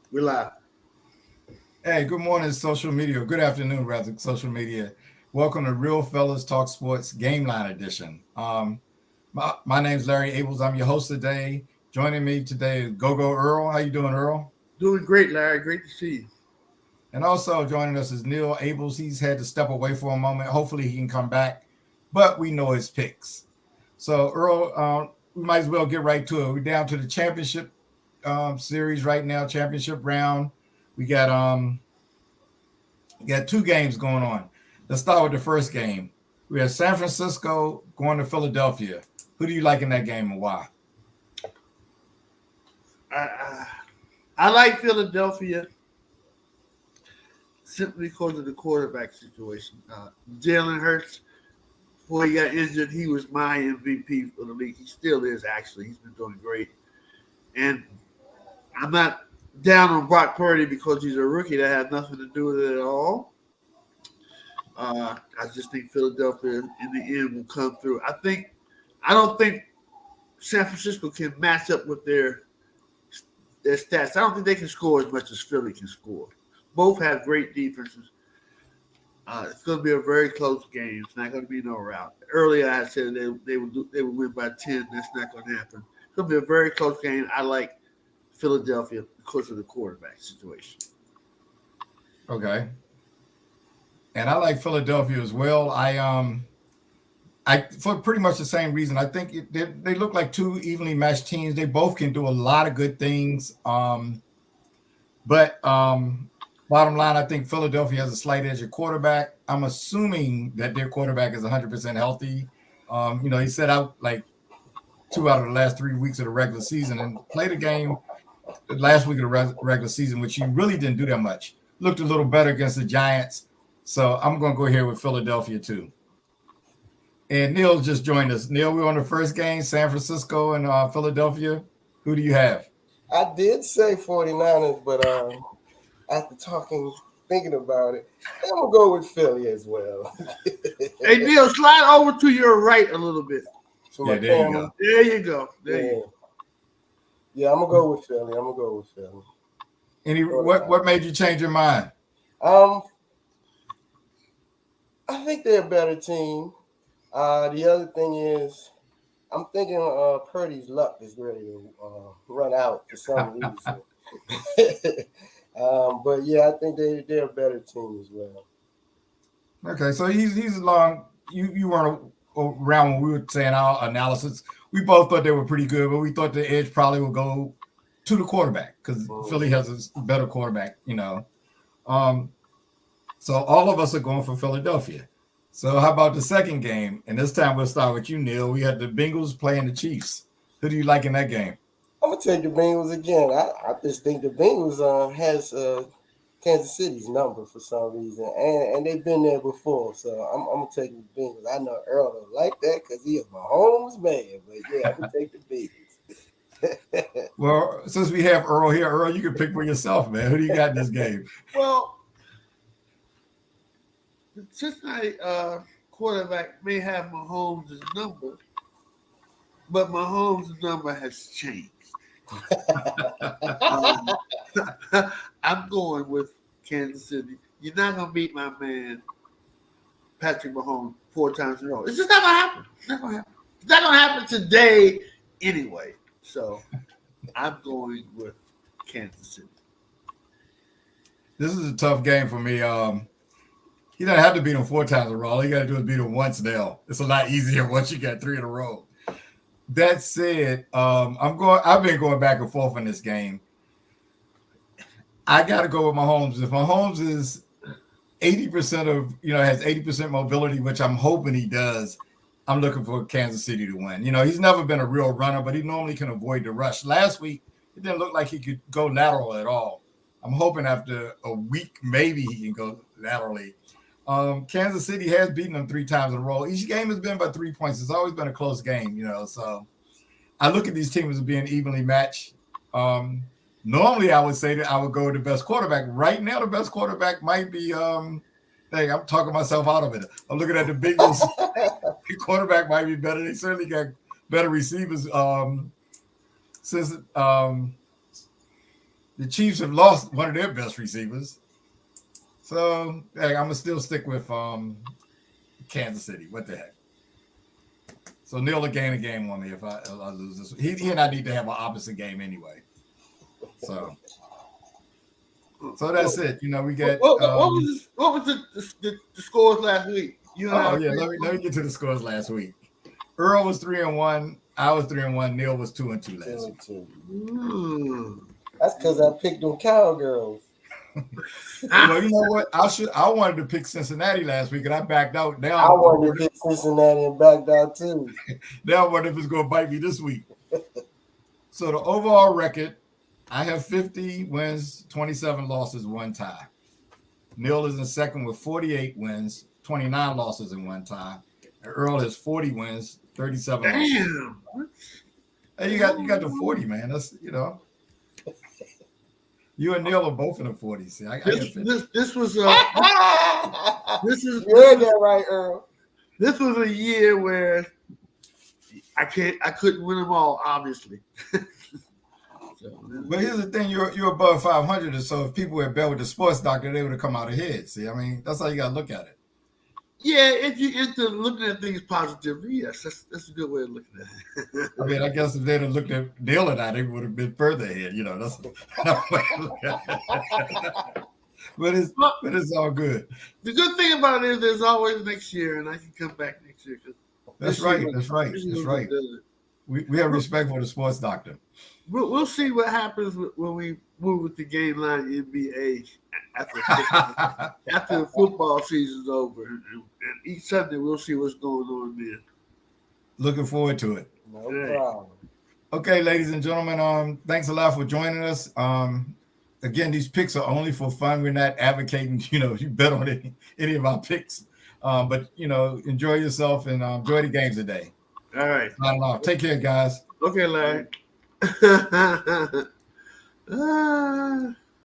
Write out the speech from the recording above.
We're live. Hey, good morning, social media. Good afternoon, rather, social media. Welcome to Real Fellas Talk Sports Gameline Edition. My name's Larry Abels. I'm your host today. Joining me today is Go Earl. How you doing, Earl? Doing great, Larry. Great to see you. And also joining us is Neal Abels. He's had to step away for a moment. Hopefully he can come back, but we know his picks. So, Earl, we might as well get right to it. We're down to the championship series right now, championship round. We got two games going on. Let's start with the first game. We have San Francisco going to Philadelphia. Who do you like in that game and why? I, I, I like Philadelphia simply because of the quarterback situation. Jalen Hurts, before he got injured, he was my MVP for the league. He still is, actually. He's been doing great. And I'm not down on Brock Purdy because he's a rookie. That has nothing to do with it at all. I just think Philadelphia in the end will come through. I don't think San Francisco can match up with their stats. I don't think they can score as much as Philly can score. Both have great defenses. It's going to be a very close game. It's not going to be no rout. Earlier, I said they would win by 10. That's not going to happen. It's going to be a very close game. I like Philadelphia because of the quarterback situation. Okay. And I like Philadelphia as well. I for pretty much the same reason. I think they look like two evenly matched teams. They both can do a lot of good things. But bottom line, I think Philadelphia has a slight edge at quarterback. I'm assuming that their quarterback is 100% healthy. He set out like 2 out of the last 3 weeks of the regular season and played a game last week of the regular season, which he really didn't do that much. Looked a little better against the Giants. So I'm going to go here with Philadelphia too. And Neal just joined us. Neal, we're on the first game, San Francisco and Philadelphia. Who do you have? I did say 49ers, but after thinking about it, I'm going to go with Philly as well. Hey, Neal, slide over to your right a little bit. For my There you camera. go. There you go. There you go. Yeah, I'm going to go with Philly. What made you change your mind? Um, I think they're a better team. The other thing is, I'm thinking Purdy's luck is ready to run out for some reason. But yeah, I think they're a better team as well. Okay, so he's along. You weren't around when we were saying our analysis. We both thought they were pretty good, but we thought the edge probably would go to the quarterback because Philly has a better quarterback. Um, so all of us are going for Philadelphia. So how about the second game? And this time we'll start with you, Neal. We had the Bengals playing the Chiefs. Who do you like in that game? I'm gonna take the Bengals again. I just think the Bengals has Kansas City's number for some reason, and they've been there before. So I'm gonna take the Bengals. I know Earl don't like that because he is my Mahomes man, but yeah, I'm gonna take the Bengals. Well, since we have Earl here, Earl, you can pick for yourself, man. Who do you got in this game? Well, since my quarterback may have Mahomes' number, but Mahomes' number has changed. Um, I'm going with Kansas City. You're not going to beat my man, Patrick Mahomes, 4 times in a row. It's just not going to happen. It's not going to happen. It's not going to happen today anyway. So I'm going with Kansas City. This is a tough game for me. He doesn't have to beat him 4 times in a row. All you got to do is beat him once now. It's a lot easier once you got 3 in a row. That said, I've been going back and forth in this game. I got to go with Mahomes. If Mahomes is 80% has 80% mobility, which I'm hoping he does, I'm looking for Kansas City to win. He's never been a real runner, but he normally can avoid the rush. Last week, it didn't look like he could go lateral at all. I'm hoping after a week, maybe he can go laterally. Kansas City has beaten them 3 times in a row. Each game has been by 3 points. It's always been a close game, So I look at these teams as being evenly matched. Normally, I would say that I would go with the best quarterback. Right now, the best quarterback might be. Hey, I'm talking myself out of it. I'm looking at the Bengals. The quarterback might be better. They certainly got better receivers. Since The Chiefs have lost one of their best receivers. So hey, I'm gonna still stick with Kansas City. What the heck? So Neal will gain a game on me if I lose this. He and I need to have an opposite game anyway. So that's it. You know, we get what was the scores last week? You and I. Oh yeah, let me get to the scores last week. Earl was 3-1. I was 3-1. Neal was 2-2 last week. That's because I picked them Cowgirls. Well, you know what? I wanted to pick Cincinnati last week, and I backed out. Now I wanted to pick Cincinnati and backed out too. Now I wonder if it's going to bite me this week. So the overall record, I have 50 wins, 27 losses, 1 tie. Neal is in second with 48 wins, 29 losses, and 1 tie. And Earl has 40 wins, 37 losses. Damn. Hey, you got the 40, man. That's you and Neal are both in the 40s. See, This was You heard that right, Earl. This was a year where I couldn't win them all, obviously. But here's the thing: you're above 500, and so if people had bet with the sports doctor, they would have come out ahead. See, I mean, that's how you got to look at it. Yeah, if you into looking at things positively, yes, that's a good way of looking at it. I mean, I guess if they'd have looked at Neal and I, they would have been further ahead. You know, that's another way to look at it. But it's all good. The good thing about it is there's always next year, and I can come back next year. That's right. We have respect for the sports doctor. We'll see what happens when we move with the Gameline NBA after the football season's over. And each Sunday, we'll see what's going on there. Looking forward to it. No problem. Okay, ladies and gentlemen, thanks a lot for joining us. Again, these picks are only for fun. We're not advocating, you bet on any of our picks. But, enjoy yourself and enjoy the games today. All right. Signing off. Take care, guys. Okay, Larry.